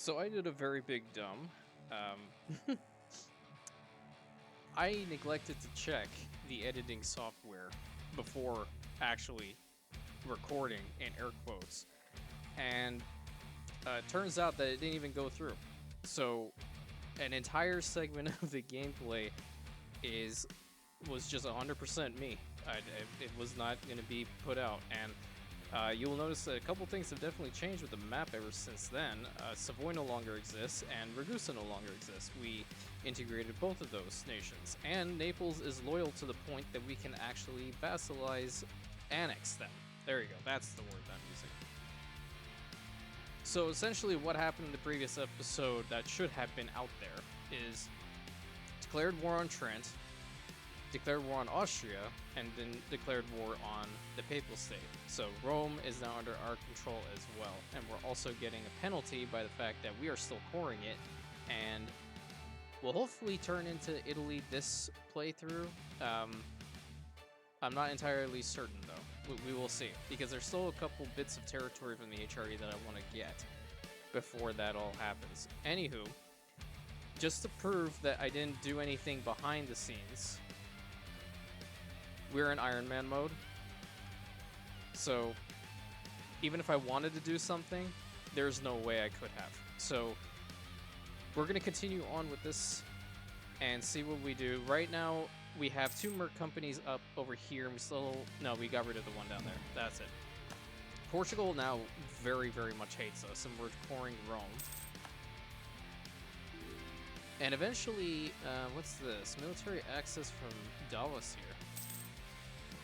So I did a very big dumb. Um, I neglected to check the editing software before actually recording in air quotes, and it turns out that it didn't even go through. So an entire segment of the gameplay is was just 100% me. It was not going to be put out, and you'll notice that a couple things have definitely changed with the map ever since then. Savoy no longer exists, and Ragusa no longer exists. We integrated both of those nations, and Naples is loyal to the point that we can actually vassalize, annex them. There you go, that's the word I'm using. So essentially what happened in the previous episode that should have been out there is declared war on Trent, declared war on Austria, and then declared war on the Papal State. So Rome is now under our control as well, and we're also getting a penalty by the fact that we are still coring it, and will hopefully turn into Italy this playthrough. I'm not entirely certain though. We will see, because there's still a couple bits of territory from the HRE that I want to get before that all happens. Anywho, just to prove that I didn't do anything behind the scenes, we're in Iron Man mode. So even if I wanted to do something, there's no way I could have. So we're going to continue on with this and see what we do. Right now, we have 2 merc companies up over here. And we got rid of the one down there. That's it. Portugal now very, very much hates us, and we're coring Rome. And eventually, what's this? Military access from Davos here.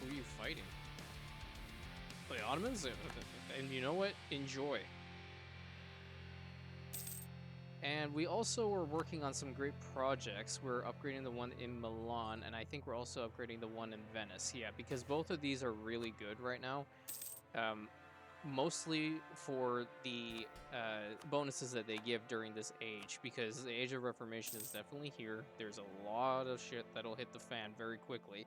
Who are you fighting? The Ottomans? And you know what? Enjoy. And we also are working on some great projects. We're upgrading the one in Milan, and I think we're also upgrading the one in Venice. Yeah, because both of these are really good right now. Mostly for the bonuses that they give during this age, because the Age of Reformation is definitely here. There's a lot of shit that'll hit the fan very quickly,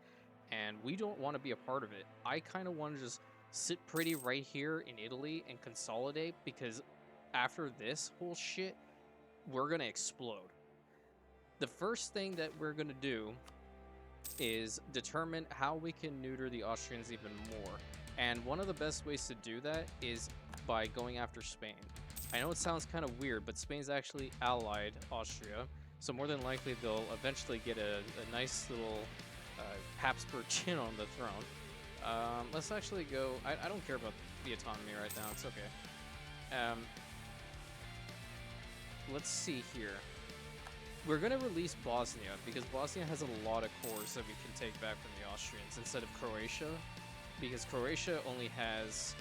and we don't want to be a part of it. I kind of want to just sit pretty right here in Italy and consolidate, because after this whole shit, we're going to explode. The first thing that we're going to do is determine how we can neuter the Austrians even more. And one of the best ways to do that is by going after Spain. I know it sounds kind of weird, but Spain's actually allied Austria, so more than likely they'll eventually get a nice little Habsburg chin on the throne. Let's actually go... I don't care about the autonomy right now, it's okay. Let's see here. We're going to release Bosnia, because Bosnia has a lot of cores that we can take back from the Austrians instead of Croatia, because Croatia only has...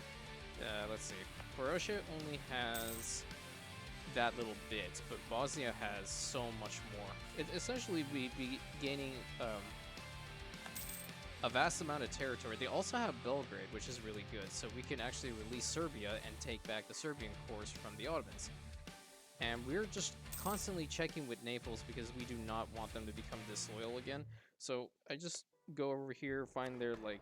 let's see. Croatia only has that little bit, but Bosnia has so much more. Essentially, we'd be gaining a vast amount of territory. They also have Belgrade, which is really good, so we can actually release Serbia and take back the Serbian cores from the Ottomans. And we're just constantly checking with Naples because we do not want them to become disloyal again. So I just go over here, find their, like,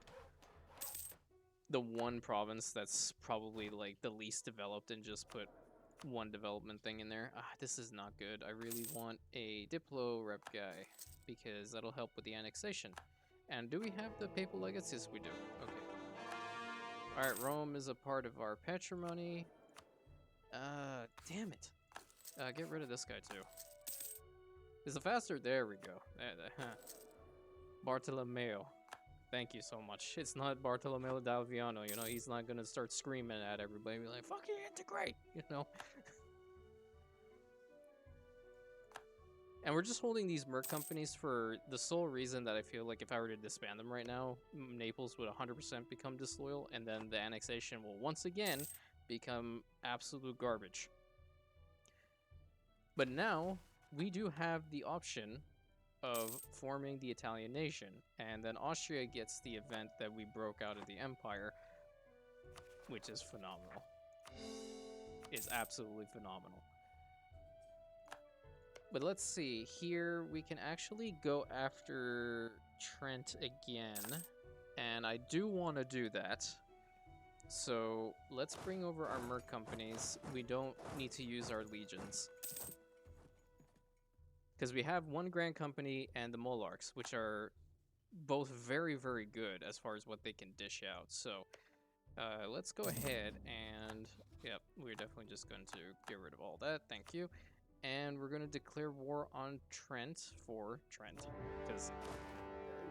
the one province that's probably, like, the least developed, and just put one development thing in there. This is not good. I really want a Diplo rep guy, because that'll help with the annexation. And do we have the Papal Legates? Yes, we do. Okay. Alright, Rome is a part of our patrimony. Damn it. Get rid of this guy, too. Is the faster? There we go. Bartolomeo. Thank you so much. It's not Bartolomeo d'Alviano, you know? He's not gonna start screaming at everybody and be like, fucking integrate, you know? And we're just holding these merc companies for the sole reason that I feel like if I were to disband them right now, Naples would 100% become disloyal, and then the annexation will once again become absolute garbage. But now, we do have the option of forming the Italian nation, and then Austria gets the event that we broke out of the Empire, which is phenomenal. It's absolutely phenomenal. But let's see, here we can actually go after Trent again, and I do want to do that. So let's bring over our merc companies. We don't need to use our legions. Because we have one Grand Company and the Monarchs, which are both very, very good as far as what they can dish out. So let's go ahead and, yep, we're definitely just going to get rid of all that. Thank you. And we're going to declare war on Trent for Trent. Because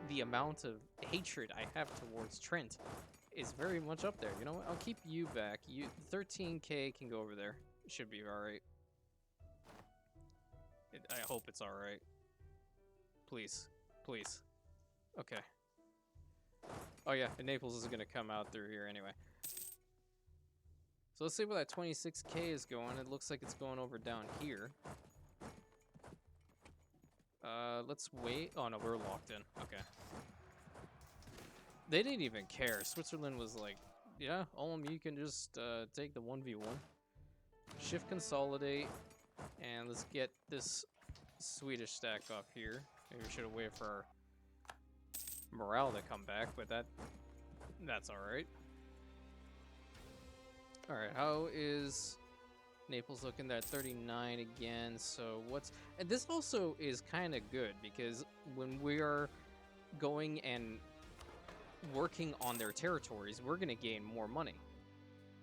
the amount of hatred I have towards Trent is very much up there. You know what? I'll keep you back. 13k can go over there. It should be alright. I hope it's alright. Please. Please. Okay. Oh yeah, and Naples is going to come out through here anyway. So let's see where that 26k is going. It looks like it's going over down here. Let's wait. Oh no, we're locked in. Okay. They didn't even care. Switzerland was like, yeah, you can just take the 1v1. Shift consolidate. And let's get this Swedish stack off here. Maybe we should have waited for our morale to come back, but that's alright. Alright, how is Naples looking at 39 again? So and this also is kind of good because when we are going and working on their territories, we're going to gain more money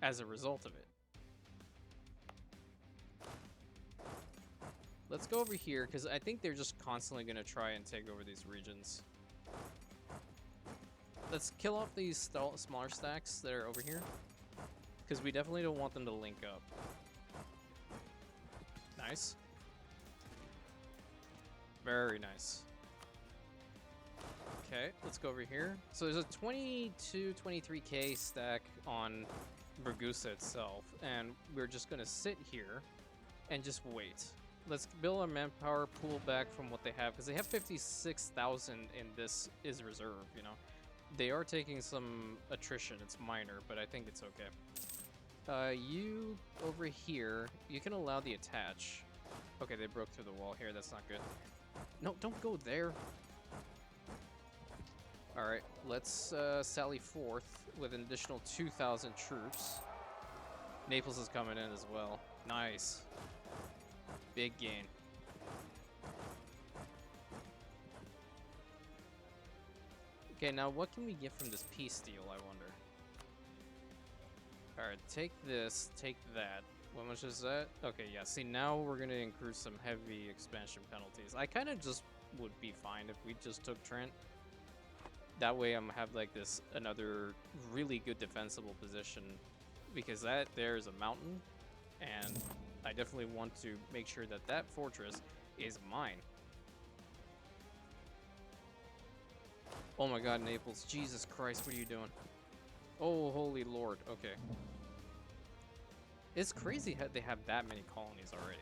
as a result of it. Let's go over here because I think they're just constantly going to try and take over these regions. Let's kill off these smaller stacks that are over here because we definitely don't want them to link up. Nice. Very nice. Okay, let's go over here. So there's a 23k stack on Burgusa itself, and we're just going to sit here and just wait. Let's build our manpower, pull back from what they have, because they have 56,000 in this is reserve, you know. They are taking some attrition. It's minor, but I think it's okay. You over here, you can allow the attach. Okay, they broke through the wall here. That's not good. No, don't go there. Alright, let's sally forth with an additional 2,000 troops. Naples is coming in as well. Nice. Big gain. Okay, now what can we get from this peace deal, I wonder? Alright, take this, take that. How much is that? Okay, yeah, see, now we're going to incur some heavy expansion penalties. I kind of just would be fine if we just took Trent. That way I'm have like this, another really good defensible position. Because that there is a mountain, and I definitely want to make sure that that fortress is mine. Oh my god, Naples. Jesus Christ, what are you doing? Oh, holy lord. Okay. It's crazy how they have that many colonies already.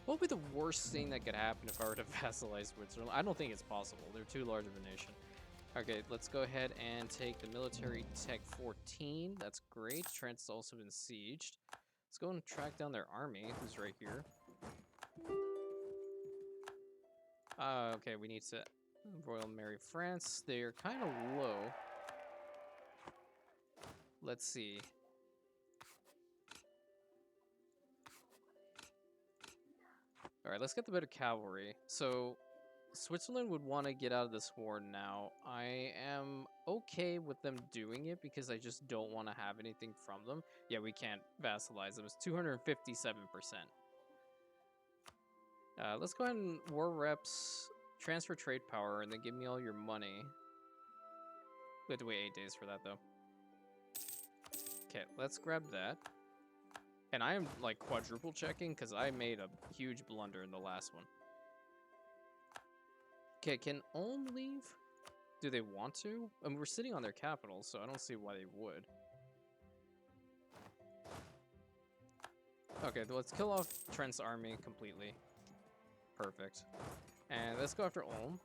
What would be the worst thing that could happen if I were to vassalize Switzerland? I don't think it's possible. They're too large of a nation. Okay, let's go ahead and take the military tech 14. That's great. Trent's also been sieged. Let's go and track down their army, who's right here. Okay, we need to Royal Mary France. They're kind of low. Let's see. Alright, let's get the better cavalry. So, Switzerland would want to get out of this war now. I am okay with them doing it because I just don't want to have anything from them. Yeah, we can't vassalize them. It's 257%. Let's go ahead and war reps, transfer trade power, and then give me all your money. We have to wait 8 days for that, though. Okay, let's grab that. And I am, like, quadruple checking because I made a huge blunder in the last one. Okay, can Ulm leave? Do they want to? I mean, we're sitting on their capital, so I don't see why they would. Okay, let's kill off Trent's army completely. Perfect. And let's go after Ulm.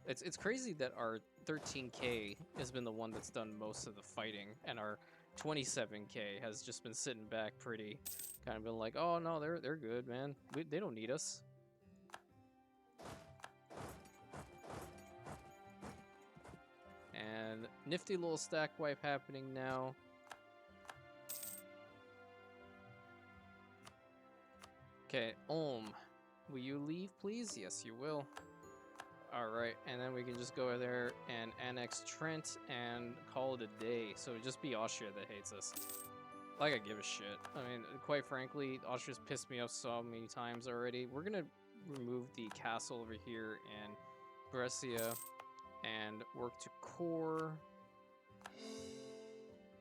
It's crazy that our 13k has been the one that's done most of the fighting, and our 27k has just been sitting back pretty, kind of been like, oh no, they're good, man. They don't need us. And nifty little stack wipe happening now. Okay, Ulm, will you leave, please? Yes, you will. Alright, and then we can just go there and annex Trent and call it a day. So it'd just be Austria that hates us. Like I give a shit. I mean, quite frankly, Austria's pissed me off so many times already. We're gonna remove the castle over here in Brescia and work to core.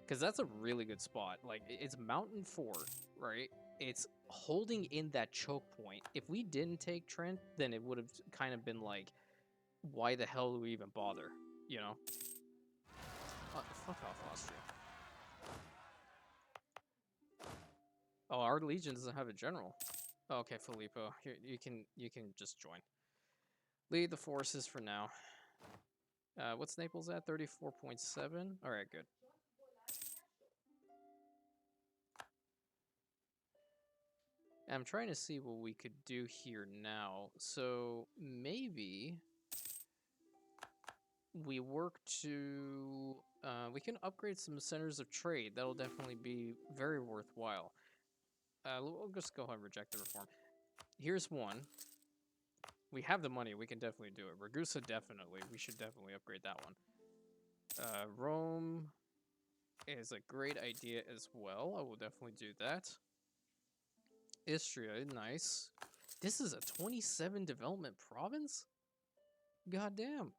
Because that's a really good spot. Like, it's Mountain Fort, right? It's holding in that choke point. If we didn't take Trent, then it would have kind of been like, why the hell do we even bother? You know? Fuck off, Austria. Oh, our legion doesn't have a general. Okay, Filippo, here you can just join. Lead the forces for now. What's Naples at? 34.7. All right, good. I'm trying to see what we could do here now. So maybe we work to we can upgrade some centers of trade. That'll definitely be very worthwhile. We'll just go ahead and reject the reform. Here's one. We have the money. We can definitely do it. Ragusa, definitely. We should definitely upgrade that one. Rome is a great idea as well. I will definitely do that. Istria, nice. This is a 27 development province? Goddamn.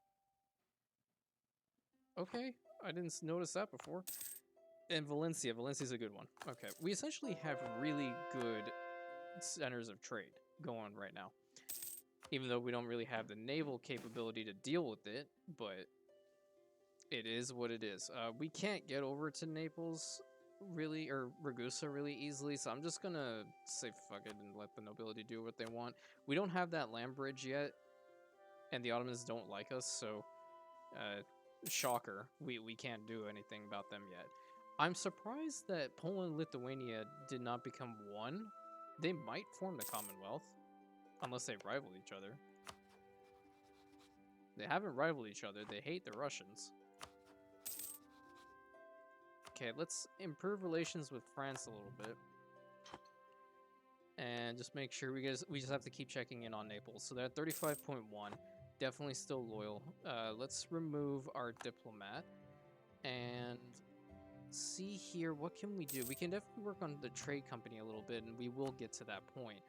Okay, I didn't notice that before. And Valencia. Valencia's a good one. Okay, we essentially have really good centers of trade going right now. Even though we don't really have the naval capability to deal with it, but it is what it is. We can't get over to Naples really, or Ragusa really easily, so I'm just gonna say fuck it and let the nobility do what they want. We don't have that land bridge yet, and the Ottomans don't like us, so shocker, we can't do anything about them yet. I'm surprised that Poland and Lithuania did not become one. They might form the Commonwealth, unless they rival each other. They haven't rivaled each other. They hate the Russians. Okay, let's improve relations with France a little bit. And just make sure we just have to keep checking in on Naples. So they're at 35.1. Definitely still loyal. Let's remove our diplomat. And see here, what can we do? We can definitely work on the trade company a little bit, and we will get to that point.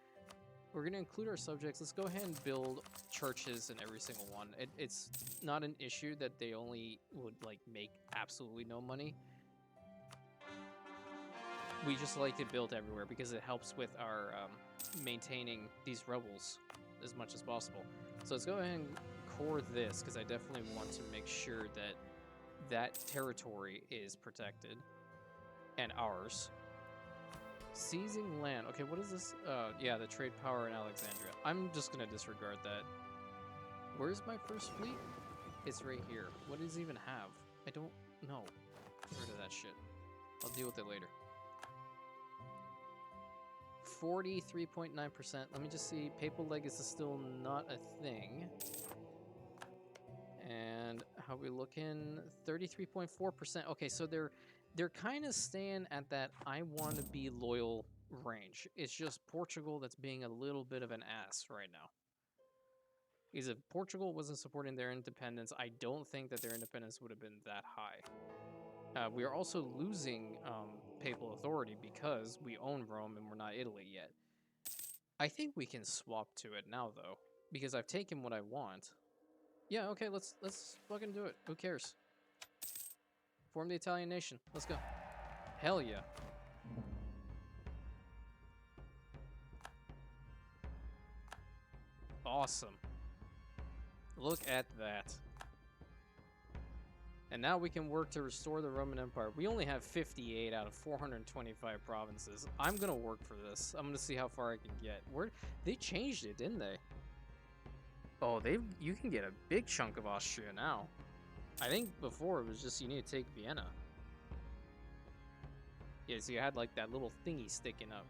We're going to include our subjects. Let's go ahead and build churches in every single one. It's not an issue that they only would like make absolutely no money. We just like it built everywhere because it helps with our maintaining these rebels as much as possible. So let's go ahead and core this because I definitely want to make sure that that territory is protected and ours. Seizing land. Okay, what is this? Yeah, the trade power in Alexandria. I'm just gonna disregard that. Where's my first fleet? It's right here. What does it even have? I don't know. Get rid of that shit. I'll deal with it later. 43.9%. Let me just see. Papal legacy is still not a thing. And how we looking? 33.4%. Okay, so they're kind of staying at that I want to be loyal range. It's just Portugal that's being a little bit of an ass right now. Because if Portugal wasn't supporting their independence, I don't think that their independence would have been that high. We are also losing papal authority because we own Rome and we're not Italy yet. I think we can swap to it now, though, because I've taken what I want. Yeah, okay, let's fucking do it. Who cares? Form the Italian nation. Let's go. Hell yeah. Awesome. Look at that. And now we can work to restore the Roman Empire. We only have 58 out of 425 provinces. I'm gonna work for this. I'm gonna see how far I can get. They changed it, didn't they? Oh, you can get a big chunk of Austria now. I think before it was just you need to take Vienna. Yeah, so you had like that little thingy sticking up.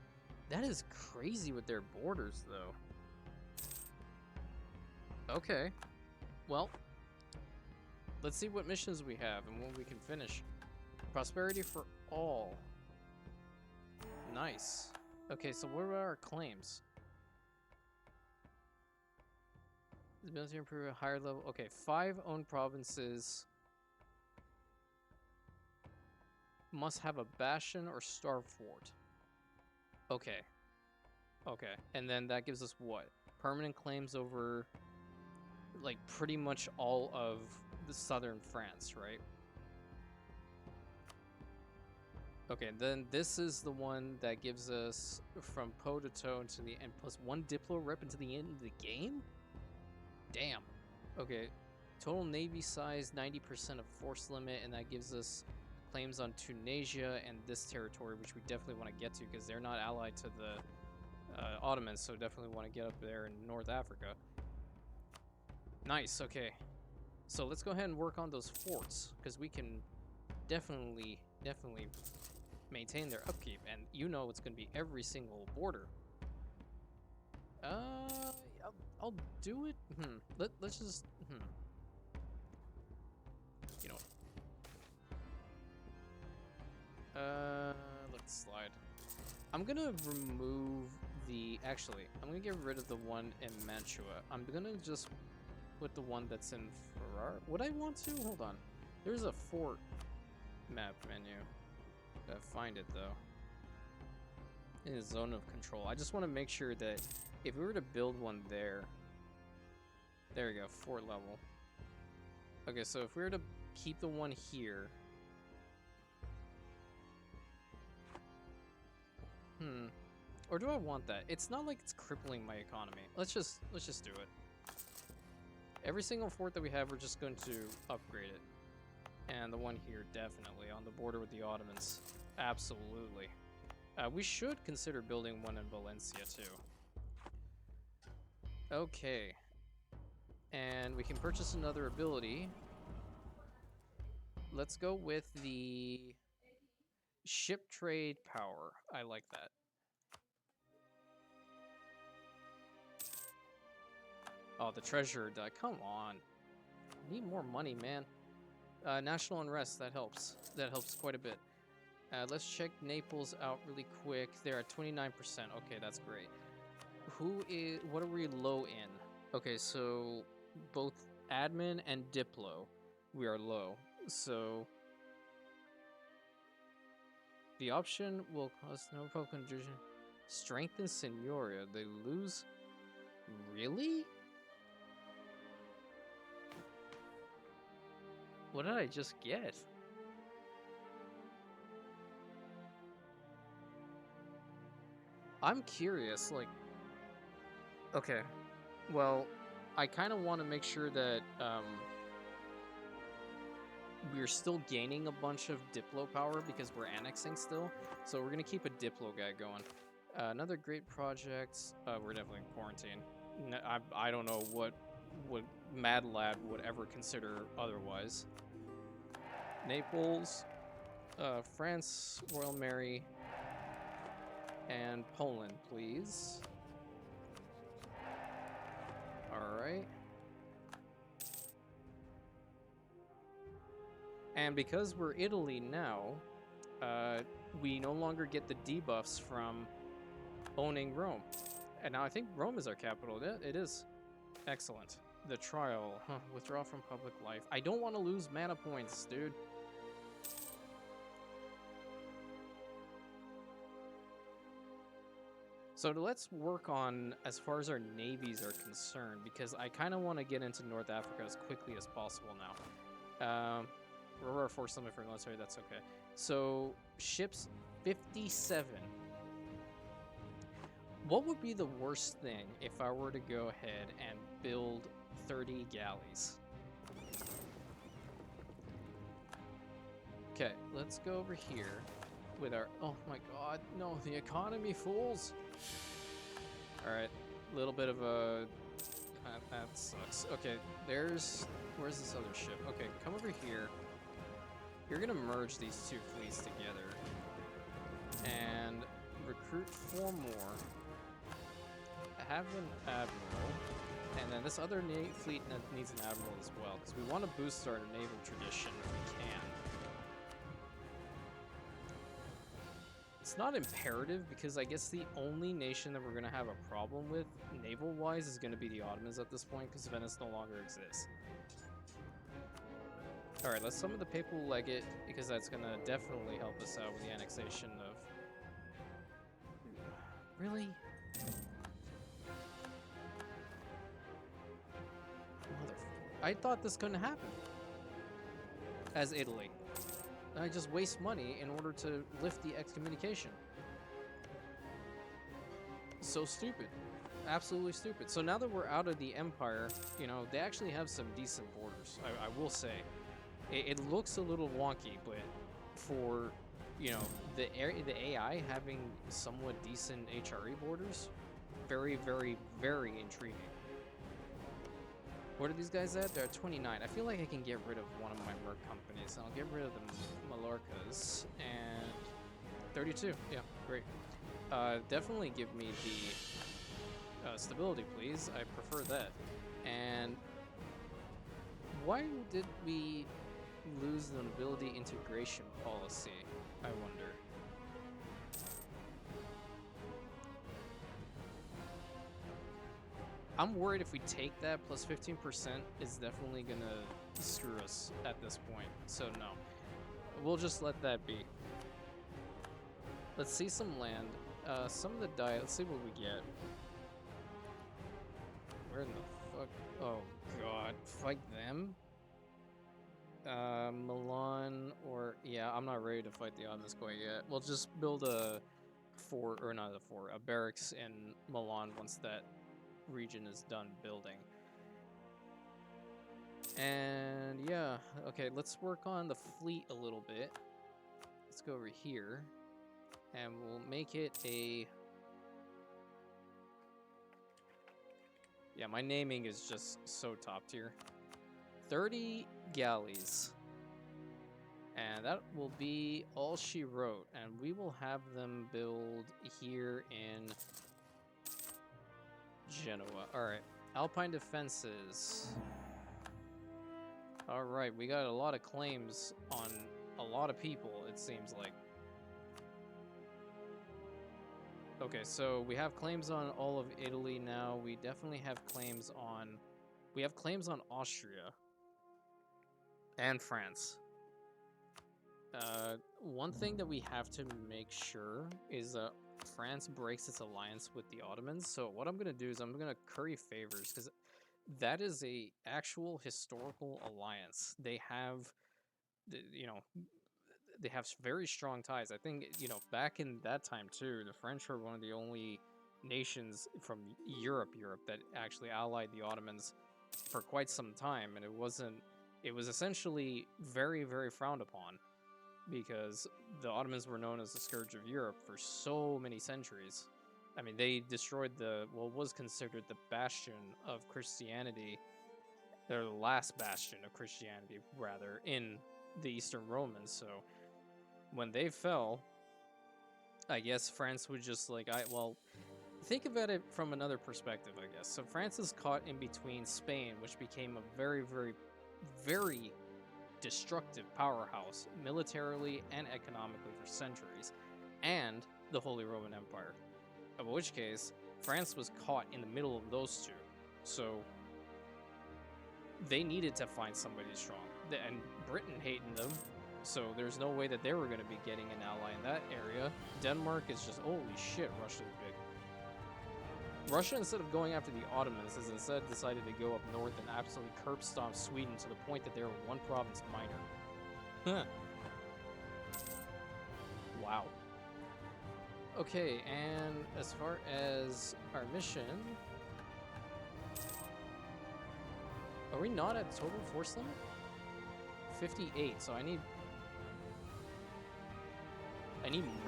That is crazy with their borders, though. Okay. Well, Let's see what missions we have and what we can finish. Prosperity for all. Nice. Okay, so what are our claims? The ability to improve a higher level. Okay, 5 owned provinces must have a bastion or star fort. Okay. Okay, and then that gives us what? Permanent claims over, like, pretty much all of the southern France, right? Okay, then this is the one that gives us from Poe to Toe into the end, plus 1 Diplo rep into the end of the game? Damn. Okay, total navy size, 90% of force limit, and that gives us claims on Tunisia and this territory, which we definitely want to get to because they're not allied to the Ottomans, so definitely want to get up there in North Africa. Nice, okay. So let's go ahead and work on those forts, because we can definitely maintain their upkeep, and you know it's going to be every single border. I'll do it. Let's just. You know what? Let's slide. I'm gonna remove the. Actually, I'm gonna get rid of the one in Mantua. I'm gonna just put the one that's in Ferrara. Would I want to? Hold on. There's a fort map menu. Gotta find it though. In the zone of control. I just want to make sure that if we were to build one there. There we go, fort level. Okay, so if we were to keep the one here. Or do I want that? It's not like it's crippling my economy. Let's just do it. Every single fort that we have, we're just going to upgrade it. And the one here, definitely, on the border with the Ottomans. Absolutely. We should consider building one in Valencia, too. Okay. And we can purchase another ability. Let's go with the ship trade power. I like that. Oh, the treasure. Come on. Need more money, man. National unrest. That helps. That helps quite a bit. Let's check Naples out really quick. They're at 29%. Okay, that's great. What are we low in? Okay, so both admin and Diplo, we are low. So the option will cost no condition. Strengthen Signoria. They lose. Really? What did I just get? I'm curious, like... Okay, well, I kind of want to make sure that we're still gaining a bunch of Diplo power because we're annexing still. So we're going to keep a Diplo guy going. Another great project. We're definitely in quarantine. I don't know what Mad Lad would ever consider otherwise. Naples, France, Royal Mary, and Poland, please. Alright. And because we're Italy now, we no longer get the debuffs from owning Rome. And now I think Rome is our capital. It is. Excellent. The trial. Withdraw from public life. I don't want to lose mana points, dude. So let's work on as far as our navies are concerned, because I kind of want to get into North Africa as quickly as possible now. We're our force limit for military, that's okay. So ships 57. What would be the worst thing if I were to go ahead and build 30 galleys? Okay, let's go over here with our... Oh my god, no, the economy, fools! Alright, a little bit of a... That sucks. Okay, where's this other ship? Okay, come over here. You're gonna merge these two fleets together. And recruit 4 more. Have an admiral. And then this other fleet needs an admiral as well, because we want to boost our naval tradition if we can. It's not imperative, because I guess the only nation that we're going to have a problem with, naval-wise, is going to be the Ottomans at this point, because Venice no longer exists. Alright, let's summon the Papal Legate, because that's going to definitely help us out with the annexation of... Really? I thought this couldn't happen. As Italy. I just waste money in order to lift the excommunication. So stupid. Absolutely stupid. So now that we're out of the Empire, you know, they actually have some decent borders, I will say. It looks a little wonky, but for, you know, the AI having somewhat decent HRE borders, very, very, very intriguing. What are these guys at? They're at 29. I feel like I can get rid of one of my merc companies. I'll get rid of the Mallorcas. And 32. Yeah, great. Definitely give me the stability, please. I prefer that. And why did we lose the nobility integration policy, I wonder? I'm worried if we take that, plus 15% is definitely gonna screw us at this point. So no, we'll just let that be. Let's see some land. Some of the diet. Let's see what we get. Where in the fuck? Oh god, fight them? Milan or yeah, I'm not ready to fight the Ottomans quite yet. We'll just build a fort, or not a fort, a barracks in Milan once that region is done building. And yeah, okay, let's work on the fleet a little bit. Let's go over here and we'll make it a... Yeah, my naming is just so top tier. 30 galleys. And that will be all she wrote. And we will have them build here in Genoa. Alright. Alpine defenses. Alright, we got a lot of claims on a lot of people, it seems like. Okay, so we have claims on all of Italy now. We definitely have claims on... We have claims on Austria. And France. One thing that we have to make sure is that France breaks its alliance with the Ottomans. So what I'm going to do is I'm going to curry favors, because that is a actual historical alliance. They have, you know, they have very strong ties. I think, you know, back in that time too, the French were one of the only nations from Europe that actually allied the Ottomans for quite some time, and it was essentially very, very frowned upon, because the Ottomans were known as the scourge of Europe for so many centuries. I mean, they destroyed what was considered the bastion of Christianity, their last bastion of Christianity, rather, in the Eastern Romans. So when they fell, I guess France would just like, well, think about it from another perspective, I guess. So France is caught in between Spain, which became a very, very, very destructive powerhouse militarily and economically for centuries, and the Holy Roman Empire. In which case, France was caught in the middle of those two. So they needed to find somebody strong. And Britain hated them, so there's no way that they were going to be getting an ally in that area. Denmark is just, holy shit, Russia's big. Russia, instead of going after the Ottomans, has instead decided to go up north and absolutely curb stomp Sweden to the point that they were one province minor. Huh. Wow. Okay, and as far as our mission... Are we not at total force limit? 58, so I need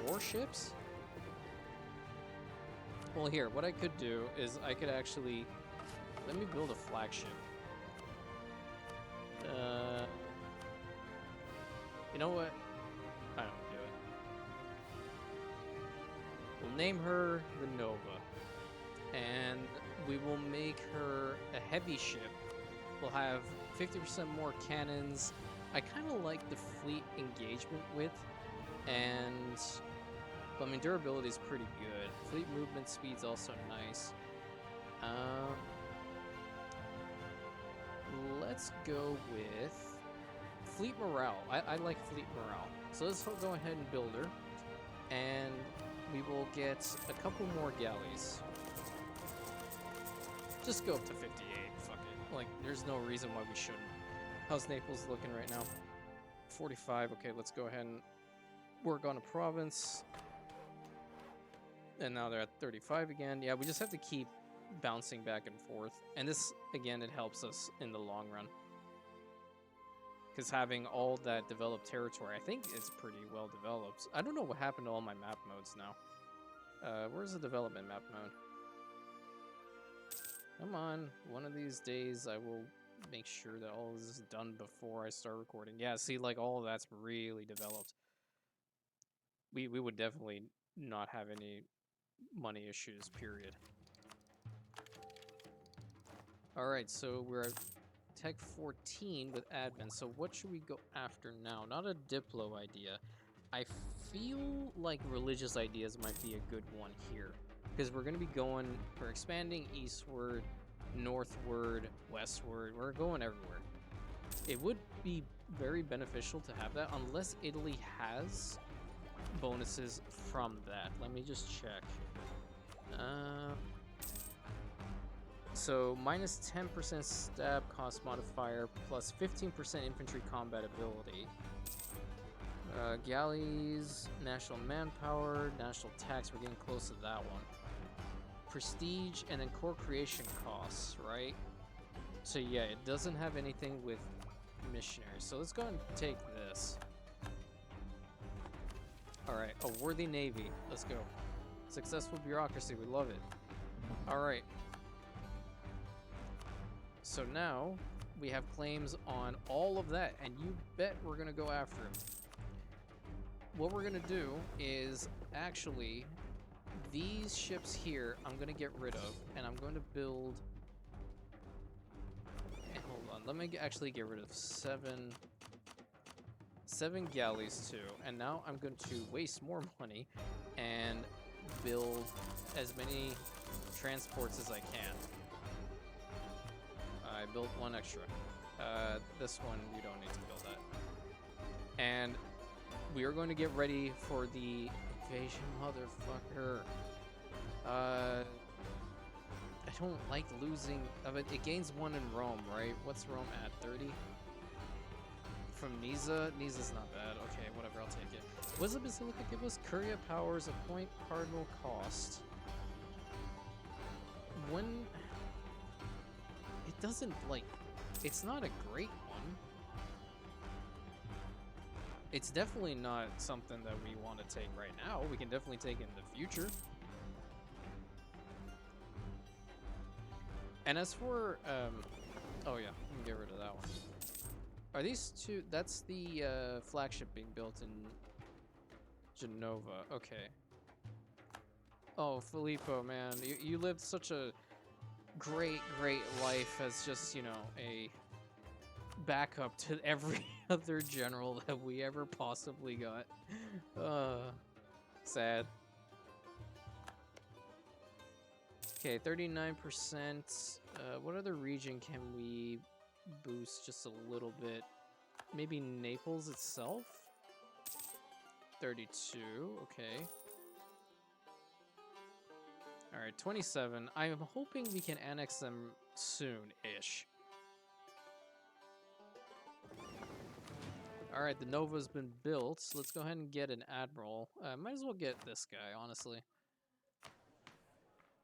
more ships? Well, here, what I could do is I could actually... Let me build a flagship. You know what? I don't do it. We'll name her the Nova. and we will make her a heavy ship. We'll have 50% more cannons. I kind of like the fleet engagement width, and I mean durability is pretty good. Fleet movement speed's also nice. Let's go with fleet morale. I like fleet morale. So let's go ahead and build her, and we will get a couple more galleys. Just go up to 58. Fuck it. Like, there's no reason why we shouldn't. How's Naples looking right now? 45. Okay, let's go ahead and work on a province. And now they're at 35 again. Yeah, we just have to keep bouncing back and forth. And this, again, it helps us in the long run. Because having all that developed territory, I think it's pretty well developed. I don't know what happened to all my map modes now. Where's the development map mode? Come on, one of these days I will make sure that all this is done before I start recording. Yeah, see, like, all of that's really developed. We would definitely not have any money issues, period. Alright, so we're at Tech 14 with admin, so what should we go after now? Not a Diplo idea. I feel like religious ideas might be a good one here. Because we're going to be we're expanding eastward, northward, westward. We're going everywhere. It would be very beneficial to have that, unless Italy has bonuses from that. Let me just check. So minus 10% stab cost modifier, plus 15% infantry combat ability. Galleys, national manpower, national tax, we're getting close to that one. Prestige, and then core creation costs, right? So yeah, it doesn't have anything with missionaries. So let's go ahead and take this. Alright, a worthy navy. Let's go. Successful bureaucracy, we love it. Alright. So now, we have claims on all of that, and you bet we're gonna go after him. What we're gonna do is, actually, these ships here, I'm gonna get rid of, and I'm going to build... Hey, hold on, let me actually get rid of seven galleys too, and now I'm going to waste more money and build as many transports as I can. I built one extra. This one, we don't need to build that. And we are going to get ready for the invasion, motherfucker. I don't like losing. It gains 1 in Rome, right? What's Rome at? 30? From Nisa? Nisa's not bad. Okay, whatever, I'll take it. What does the Basilica give us? Curia powers, a point cardinal cost. When... It doesn't, like... It's not a great one. It's definitely not something that we want to take right now. We can definitely take it in the future. And as for, oh yeah, we can get rid of that one. Are these two, that's the flagship being built in Genova, okay. Oh, Filippo, man, you lived such a great life as just, you know, a backup to every other general that we ever possibly got. Sad. Okay, 39%. What other region can we boost just a little bit? Maybe Naples itself? 32, okay. Alright, 27. I'm hoping we can annex them soon-ish. Alright, the Nova's been built. So let's go ahead and get an admiral. Might as well get this guy, honestly.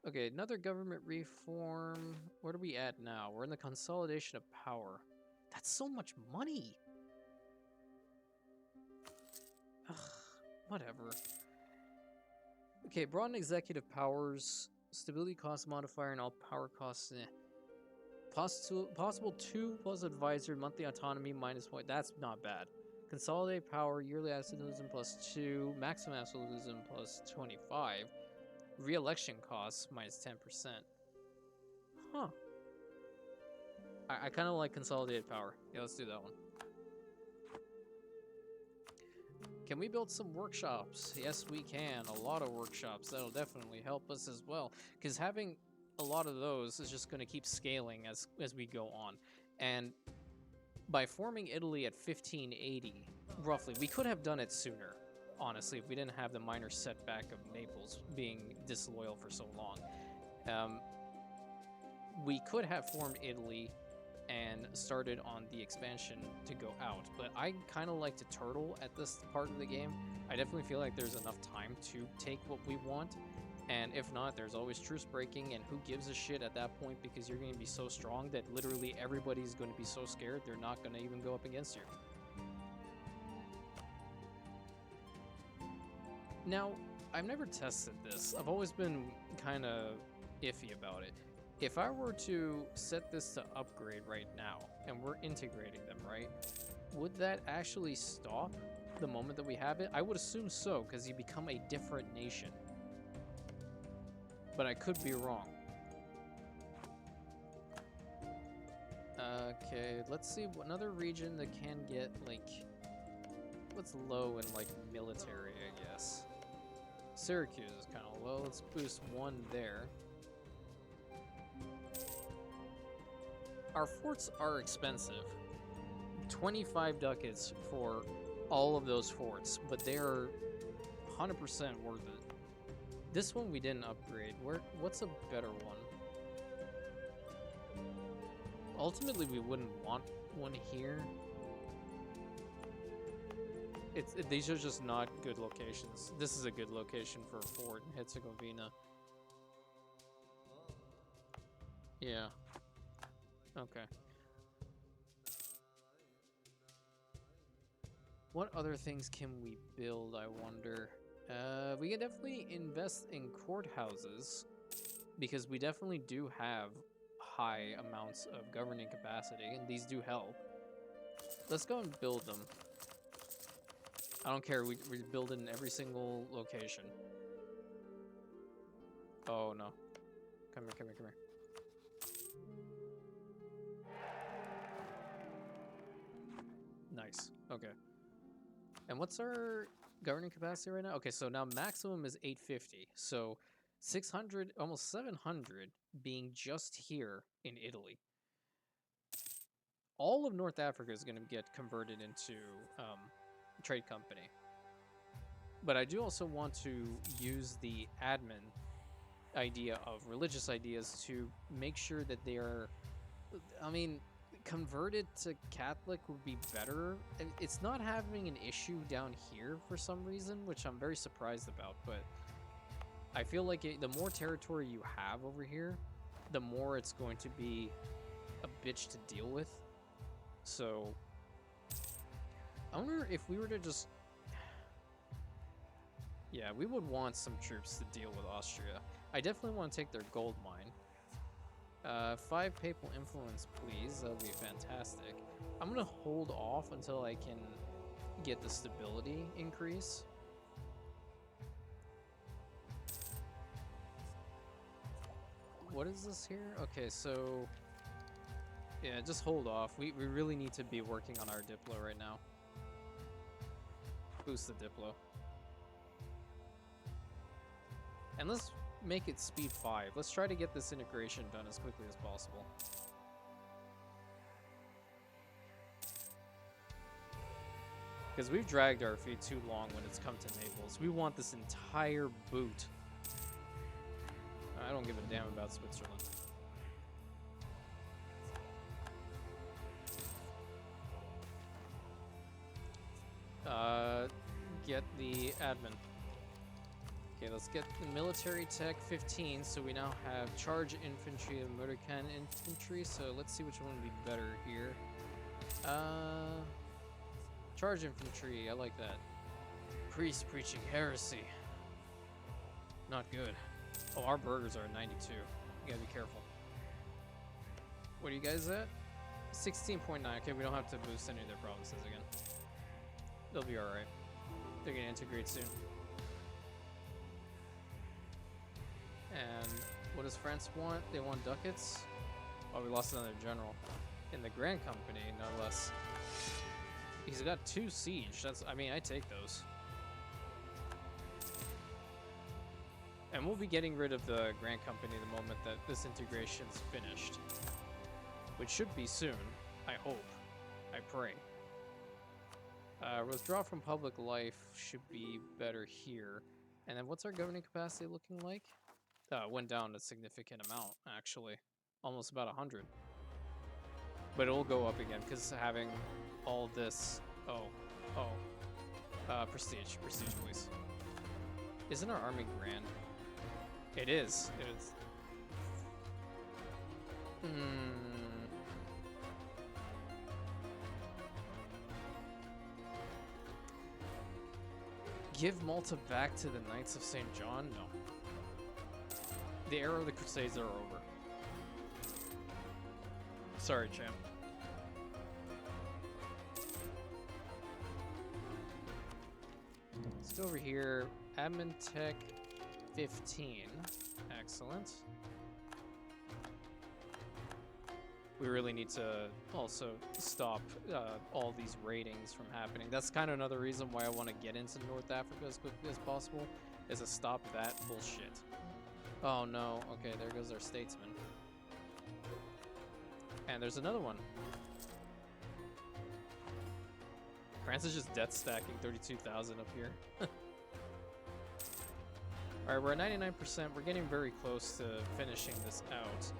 Okay, another government reform. Where are we at now? We're in the consolidation of power. That's so much money! Ugh, whatever. Okay, broaden executive powers. Stability cost modifier and all power costs. Possible 2 plus advisor, monthly autonomy -1. That's not bad. Consolidate power, yearly absolutism +2, maximum absolutism +25. Re-election costs minus 10%. Huh. I kind of like consolidated power. Yeah, let's do that one. Can we build some workshops? Yes, we can. A lot of workshops. That'll definitely help us as well. Because having a lot of those is just going to keep scaling as we go on. And by forming Italy at 1580, roughly, we could have done it sooner, honestly, if we didn't have the minor setback of Naples being disloyal for so long. We could have formed Italy and started on the expansion to go out, but I kind of like to turtle at this part of the game. I definitely feel like there's enough time to take what we want, and if not, there's always truce breaking, and who gives a shit at that point, because you're going to be so strong that literally everybody's going to be so scared they're not going to even go up against you. Now, I've never tested this. I've always been kind of iffy about it. If I were to set this to upgrade right now, and we're integrating them, right, would that actually stop the moment that we have it? I would assume so, because you become a different nation. But I could be wrong. Okay, let's see another region that can get, like, what's low in, like, military, I guess. Syracuse is kind of low. Let's boost one there. Our forts are expensive. 25 ducats for all of those forts, but they're 100% worth it. This one we didn't upgrade. What's a better one? Ultimately, we wouldn't want one here. These are just not good locations. This is a good location for a fort in Herzegovina. Yeah. Okay. What other things can we build, I wonder? We can definitely invest in courthouses, because we definitely do have high amounts of governing capacity, and these do help. Let's go and build them. I don't care, we build it in every single location. Oh no. Come here, come here, come here. Nice. Okay. And what's our governing capacity right now? Okay, so now maximum is 850. So 600, almost 700 being just here in Italy. All of North Africa is going to get converted into trade company. But I do also want to use the admin idea of religious ideas to make sure that they are, I mean, converted to Catholic would be better. It's not having an issue down here for some reason, which I'm very surprised about, but I feel like the more territory you have over here, the more it's going to be a bitch to deal with. So I wonder if we were to just, yeah, we would want some troops to deal with Austria. I definitely want to take their gold mine. 5 papal influence, please. That would be fantastic. I'm going to hold off until I can get the stability increase. What is this here? Okay, so yeah, just hold off. We really need to be working on our Diplo right now. Boost the Diplo. And let's make it speed 5. Let's try to get this integration done as quickly as possible. Because we've dragged our feet too long when it's come to Naples. We want this entire boot. I don't give a damn about Switzerland. Get the admin. Okay, let's get the military tech 15, so we now have charge infantry and motor cannon infantry, so let's see which one would be better here. Charge infantry, I like that. Priest preaching heresy. Not good. Oh, our burgers are at 92. You gotta be careful. What are you guys at? 16.9. Okay, we don't have to boost any of their provinces again. They'll be alright. They're gonna integrate soon. And what does France want? They want ducats? Oh, we lost another general. In the Grand Company, no less. He's got 2 siege. That's, I mean, I take those. And we'll be getting rid of the Grand Company the moment that this integration's finished. Which should be soon. I hope. I pray. Withdraw from public life should be better here. And then what's our governing capacity looking like? It went down a significant amount, actually. Almost about 100. But it will go up again, because having all this... prestige. Prestige, please. Isn't our army grand? It is. It is. Give Malta back to the Knights of St. John? No. The era of the Crusades are over. Sorry, champ. Let's go over here. Admin Tech 15. Excellent. We really need to also stop all these raidings from happening. That's kind of another reason why I want to get into North Africa as quickly as possible, is to stop that bullshit. Oh no, okay, there goes our statesman. And there's another one. France is just debt stacking 32,000 up here. Alright, we're at 99%. We're getting very close to finishing this out.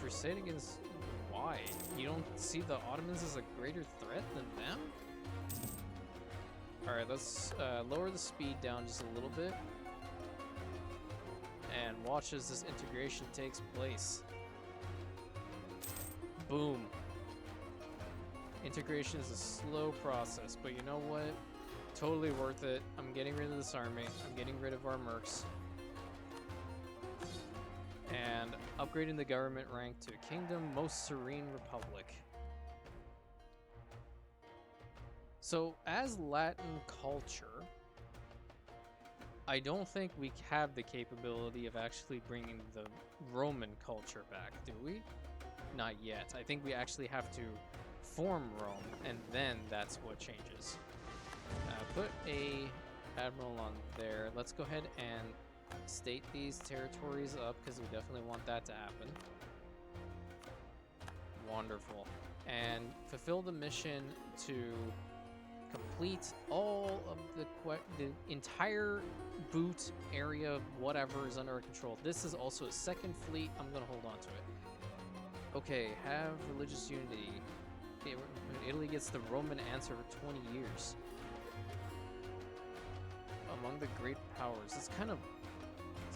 Crusade against... Why? You don't see the Ottomans as a greater threat than them? Alright, let's lower the speed down just a little bit. And watch as this integration takes place. Boom. Integration is a slow process, but you know what? Totally worth it. I'm getting rid of this army. I'm getting rid of our mercs. And upgrading the government rank to Kingdom Most Serene Republic. So, as Latin culture, I don't think we have the capability of actually bringing the Roman culture back, do we? Not yet. I think we actually have to form Rome, and then that's what changes. Put a admiral on there. Let's go ahead and state these territories up, because we definitely want that to happen. Wonderful. And fulfill the mission to complete all of the entire boot area, whatever is under our control. This is also a second fleet. I'm going to hold on to it. Okay, have religious unity. Italy gets the Roman answer for 20 years. Among the great powers. It's kind of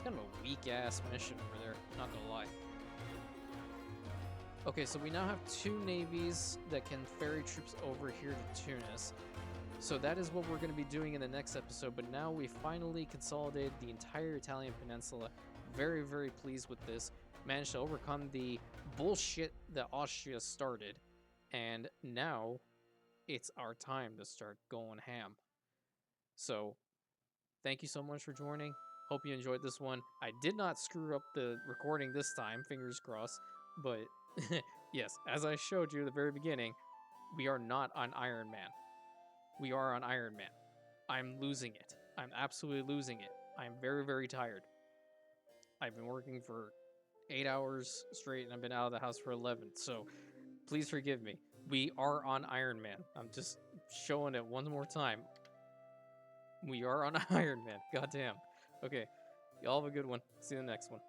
a weak-ass mission over there, not gonna lie. Okay, so we now have 2 navies that can ferry troops over here to Tunis. So that is what we're going to be doing in the next episode, but now we finally consolidated the entire Italian peninsula. Very, very pleased with this. Managed to overcome the bullshit that Austria started, and now it's our time to start going ham. So, thank you so much for joining. Hope you enjoyed this one. I did not screw up the recording this time, fingers crossed, but yes, as I showed you at the very beginning, we are not on Iron Man. We are on Iron Man. I'm losing it. I'm absolutely losing it. I'm very, very tired. I've been working for 8 hours straight, and I've been out of the house for 11, so please forgive me. We are on Iron Man. I'm just showing it one more time. We are on Iron Man. Goddamn. Okay. Y'all have a good one. See you in the next one.